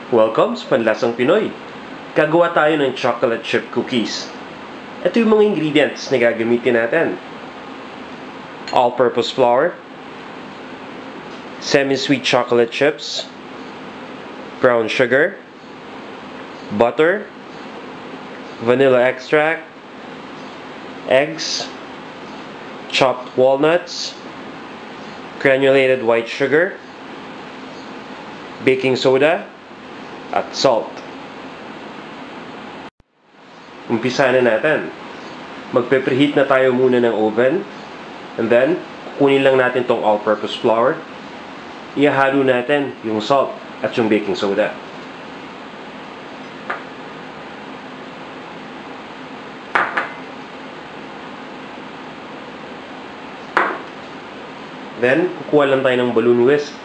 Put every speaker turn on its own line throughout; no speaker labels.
Welcome sa Panlasang Pinoy. Gagawa tayo ng chocolate chip cookies. Ito yung mga ingredients na gagamitin natin. All-purpose flour, semi-sweet chocolate chips, brown sugar, butter, vanilla extract, eggs, chopped walnuts, granulated white sugar, baking soda, at salt. Umpisa na natin. Magpe-preheat na tayo muna ng oven. And then, kukunin lang natin tong all-purpose flour. Ihalo natin yung salt at yung baking soda. Then, kukuha lang tayo ng balloon whisk.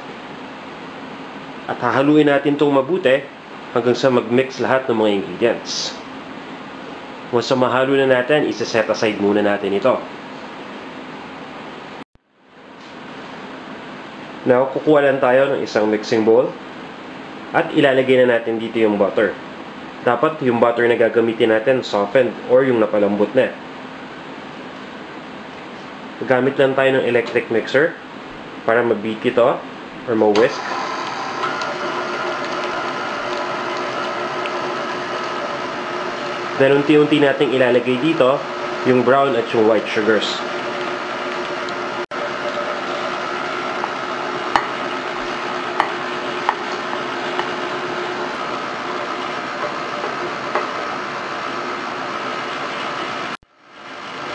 At hahaluin natin itong mabuti hanggang sa mag-mix lahat ng mga ingredients. Once na mahalo na natin, isa-set aside muna natin ito. Now, kukuha lang tayo ng isang mixing bowl at ilalagay na natin dito yung butter. Dapat yung butter na gagamitin natin softened or yung napalambot na. Gamit lang tayo ng electric mixer para ma-beat ito or ma-whisk. Then, unti-unti nating ilalagay dito yung brown at yung white sugars.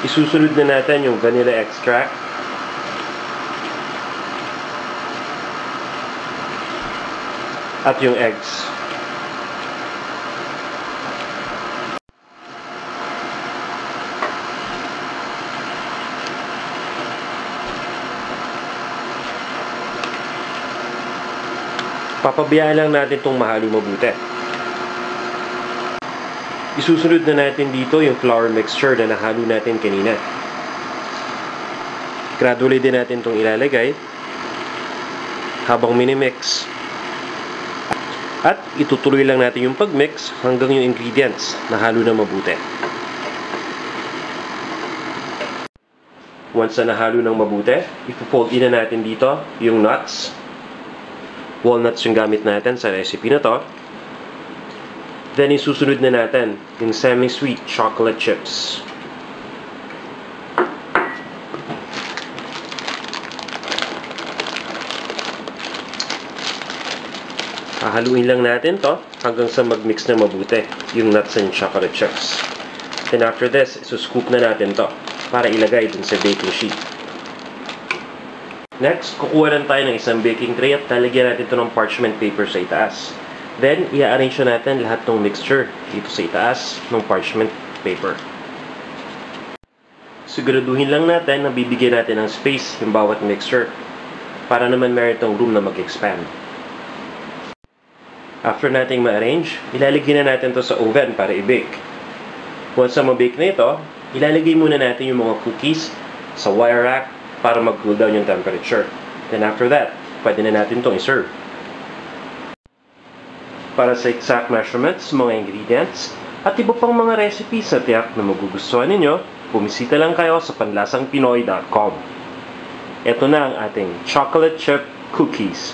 Isusunod na natin yung vanilla extract. At yung eggs. Papabayaan lang natin itong mahalo mabuti. Isusunod na natin dito yung flour mixture na nahalo natin kanina. Gradually din natin itong ilalagay habang minimix. At itutuloy lang natin yung pagmix hanggang yung ingredients nahalo na mabuti. Once na nahalo ng mabuti, ipo-fold in na natin dito yung nuts. Walnuts yung gamit natin sa recipe na to. Then, isusunod na natin yung semi-sweet chocolate chips. Hahaluin lang natin to hanggang sa mag-mix na mabuti yung nuts and chocolate chips. Then, after this, isuscoop na natin to para ilagay dun sa baking sheet. Next, kukuha lang tayo ng isang baking tray at lalagyan natin ito ng parchment paper sa itaas. Then, i-arrange natin lahat ng mixture dito sa itaas ng parchment paper. Siguraduhin lang natin na bibigyan natin ng space yung bawat mixture para naman meron itong room na mag-expand. After nating ma-arrange, ilalagay na natin ito sa oven para i-bake. Once na ma-bake na ito, ilalagay muna natin yung mga cookies sa wire rack para mag-cool down yung temperature. Then after that, pwede na natin itong i-serve. Para sa exact measurements, mga ingredients, at iba pang mga recipes na tiyak na magugustuhan ninyo, bumisita lang kayo sa panlasangpinoy.com. Ito na ang ating chocolate chip cookies.